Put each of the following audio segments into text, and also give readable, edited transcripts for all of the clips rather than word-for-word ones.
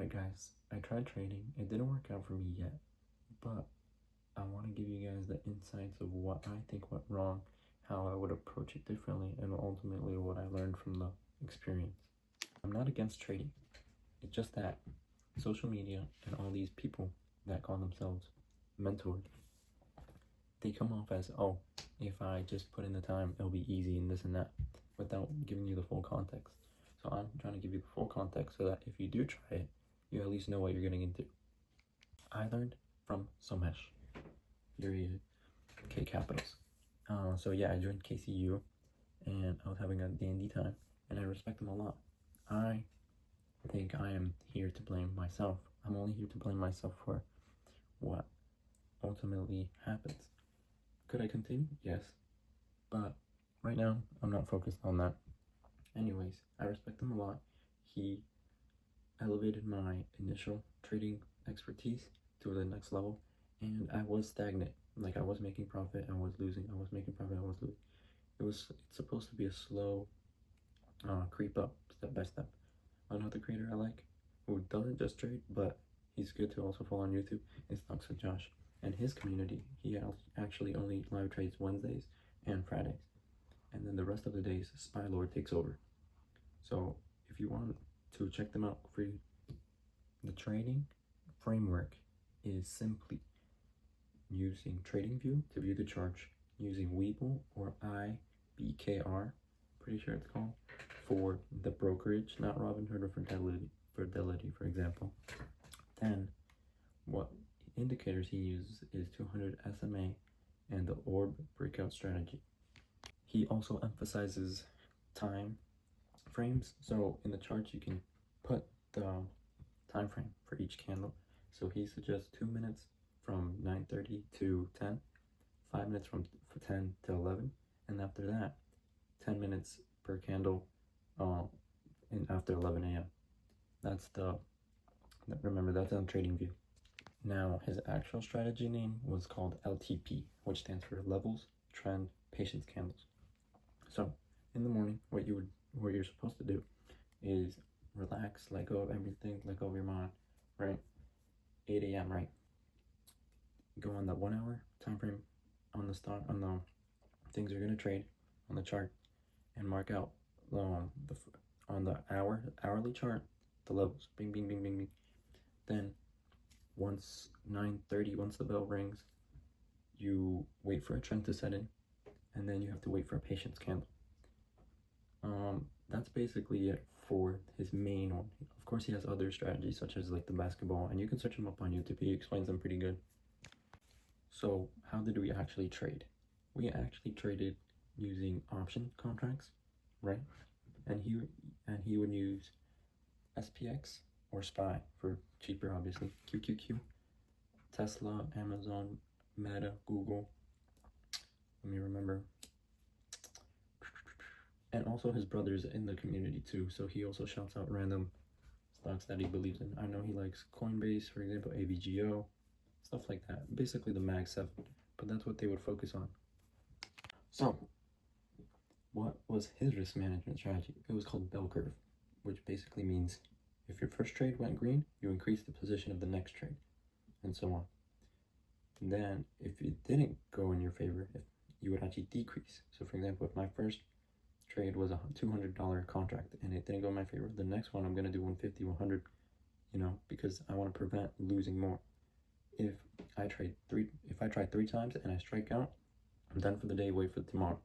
Alright guys, I tried trading. It didn't work out for me yet, but I want to give you guys the insights of what I think went wrong, how I would approach it differently, and ultimately what I learned from the experience. I'm not against trading. It's just that social media and all these people that call themselves mentors, they come off as, oh, if I just put in the time, it'll be easy and this and that, without giving you the full context. So I'm trying to give you the full context so that if you do try it, you at least know what you're getting into. I learned from Somesh, period, K capitals. So yeah, I joined KCU, and I was having a dandy time, and I respect them a lot. I think I am here to blame myself. I'm only here to blame myself for what ultimately happens. Could I continue? Yes. But right now, I'm not focused on that. Anyways, I respect him a lot. He elevated my initial trading expertise to the next level, and I was stagnant. Like, I was making profit, I was losing, I was making profit, I was losing. It's supposed to be a slow creep up, step by step. Another creator I like, who doesn't just trade, but he's good to also follow on YouTube, is Josh. And his community, he actually only live trades Wednesdays and Fridays. And then the rest of the days, Spy Lord takes over. So if you want to check them out for free, the trading framework is simply using TradingView to view the chart, using Webull or IBKR, pretty sure it's called, for the brokerage, not Robinhood or Fidelity, for example. Then what indicators he uses is 200 SMA and the orb breakout strategy. He also emphasizes time frames. So in the charts, you can put the time frame for each candle. So he suggests 2 minutes from 9:30 to 10, 5 minutes from 10 to 11, and after that, 10 minutes per candle, and after 11 a.m. Remember, that's on TradingView. Now, his actual strategy name was called LTP, which stands for Levels, Trend, Patience Candles. So in the morning, what you're supposed to do is relax, let go of everything, let go of your mind, right? 8 a.m., right? Go on the 1 hour time frame on the stock, on the things you're gonna trade on the chart, and mark out on the hourly chart the levels. Bing, bing, bing, bing, bing. Then once 9:30, once the bell rings, you wait for a trend to set in, and then you have to wait for a patience candle. That's basically it for his main one. Of course, he has other strategies such as like the basketball, and you can search him up on YouTube. He explains them pretty good. So how did we actually trade? We actually traded using option contracts, right? And he would use SPX or SPY for cheaper, obviously. QQQ, Tesla, Amazon, Meta, Google. Let me remember. And also his brother's in the community too, so he also shouts out random stocks that he believes in. I know he likes Coinbase, for example, AVGO, stuff like that. Basically the Mag 7, but that's what they would focus on. So what was his risk management strategy? It was called bell curve, which basically means if your first trade went green, you increase the position of the next trade, and so on. And then if it didn't go in your favor, if you would actually decrease. So for example, if my first trade was a $200 contract and it didn't go in my favor, the next one I'm going to do 150, 100, because I want to prevent losing more. If I try 3 times and I strike out, I'm done for the day, wait for tomorrow.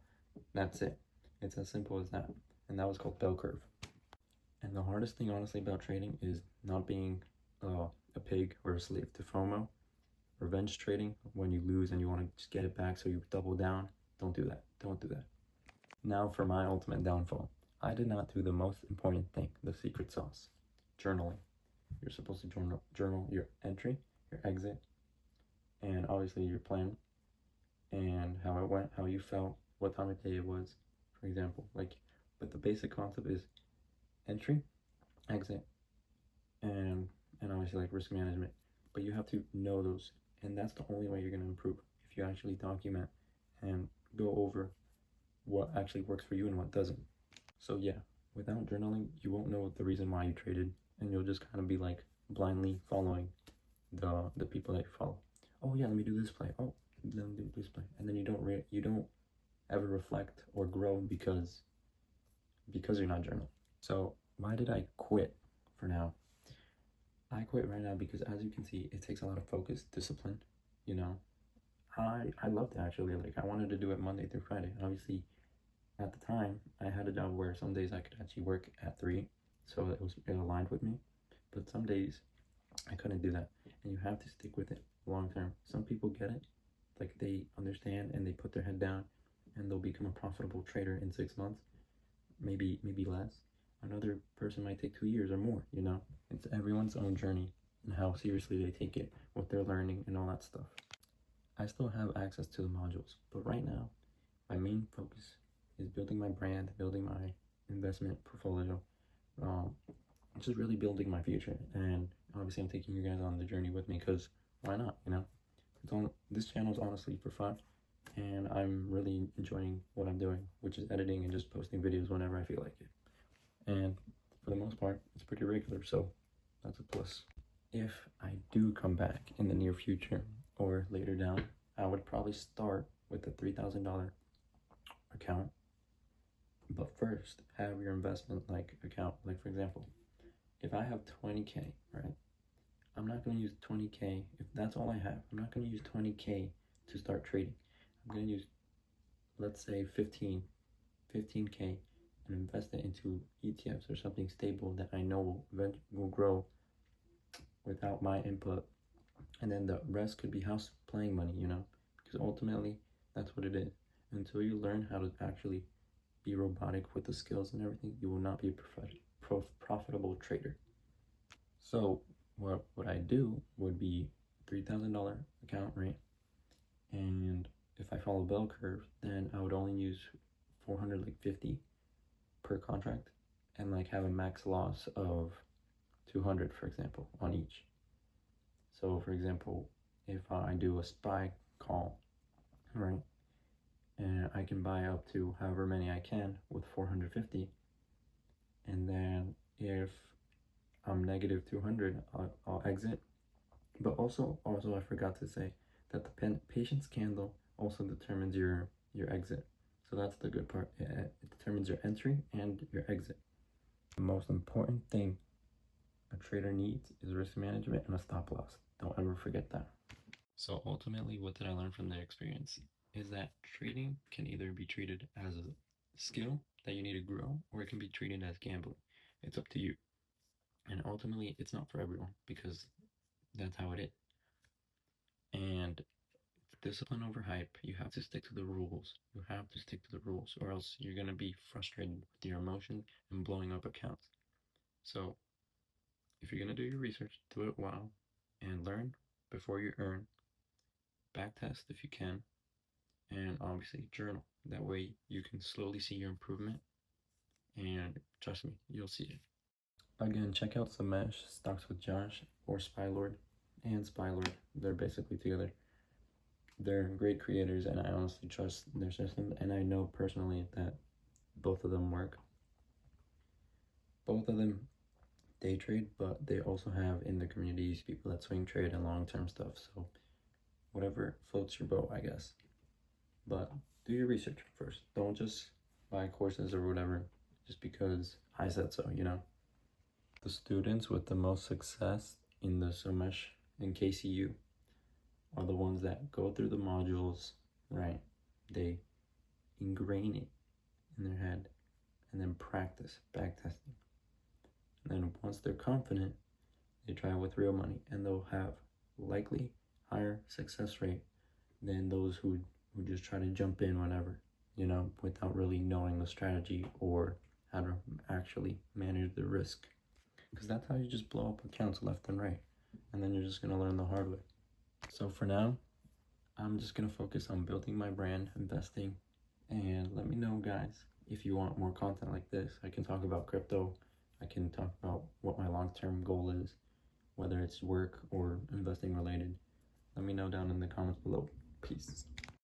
That's it. It's as simple as that. And that was called bell curve. And the hardest thing, honestly, about trading is not being a pig or a slave to FOMO. Revenge trading, when you lose and you want to just get it back so you double down. Don't do that. Don't do that. Now for my ultimate downfall. I did not do the most important thing, the secret sauce. Journaling. You're supposed to journal your entry, your exit, and obviously your plan, and how it went, how you felt, what time of day it was, for example. But the basic concept is entry, exit, and obviously like risk management. But you have to know those, and that's the only way you're going to improve, if you actually document and go over what actually works for you and what doesn't. So yeah, without journaling, you won't know the reason why you traded, and you'll just kind of be like blindly following the people that you follow. Oh yeah, let me do this play. Oh, let me do this play, and then you don't ever reflect or grow because you're not journaling. So why did I quit for now? I quit right now because, as you can see, it takes a lot of focus, discipline. You know, I loved it actually. Like, I wanted to do it Monday through Friday. Obviously, at the time, I had a job where some days I could actually work at 3, so it aligned with me. But some days I couldn't do that, and you have to stick with it long term. Some people get it, like they understand and they put their head down, and they'll become a profitable trader in 6 months, maybe less. Another person might take 2 years or more. You know, it's everyone's own journey and how seriously they take it, what they're learning, and all that stuff. I still have access to the modules, but right now, my main focus is building my brand, building my investment portfolio, um, just really building my future. And obviously, I'm taking you guys on the journey with me because why not? You know, this channel is honestly for fun, and I'm really enjoying what I'm doing, which is editing and just posting videos whenever I feel like it. And for the most part, it's pretty regular, so that's a plus. If I do come back in the near future or later down, I would probably start with a $3,000 account. But first, have your investment like account. Like, for example, if I have 20K, right? I'm not going to use 20K. If that's all I have, I'm not going to use 20K to start trading. I'm going to use, let's say, 15K and invest it into ETFs or something stable that I know will grow without my input. And then the rest could be house playing money, you know, because ultimately that's what it is. Until you learn how to actually be robotic with the skills and everything, you will not be a profitable trader. So what I do would be $3,000 account, right? And if I follow bell curve, then I would only use 450 per contract, and like have a max loss of 200, for example, on each. So for example, if I do a SPY call, right, and I can buy up to however many I can with 450, and then if I'm negative 200, I'll exit. But also I forgot to say that the patience candle also determines your exit. So that's the good part. It determines your entry and your exit. The most important thing a trader needs is risk management and a stop loss. Don't ever forget that. So ultimately, what did I learn from the experience? Is that trading can either be treated as a skill that you need to grow, or it can be treated as gambling. It's up to you. And ultimately, it's not for everyone because that's how it is. And discipline over hype. You have to stick to the rules. You have to stick to the rules, or else you're going to be frustrated with your emotions and blowing up accounts. So if you're going to do your research, do it well and learn before you earn. Backtest if you can, and obviously journal. That way you can slowly see your improvement, and trust me, you'll see it. Again, check out Somesh, Stocks with Josh, or Spylord and Spylord. They're basically together. They're great creators, and I honestly trust their system, and I know personally that both of them work. Both of them day trade, but they also have in the communities people that swing trade and long-term stuff, so whatever floats your boat, I guess. But do your research first. Don't just buy courses or whatever just because I said so, you know. The students with the most success in the Somesh and KCU are the ones that go through the modules, right? They ingrain it in their head and then practice backtesting. And then once they're confident, they try it with real money, and they'll have likely higher success rate than those who just try to jump in whenever, you know, without really knowing the strategy or how to actually manage the risk. Because that's how you just blow up accounts left and right, and then you're just going to learn the hard way. So for now, I'm just going to focus on building my brand, investing, and let me know, guys, if you want more content like this. I can talk about crypto. I can talk about what my long-term goal is, whether it's work or investing related. Let me know down in the comments below. Peace.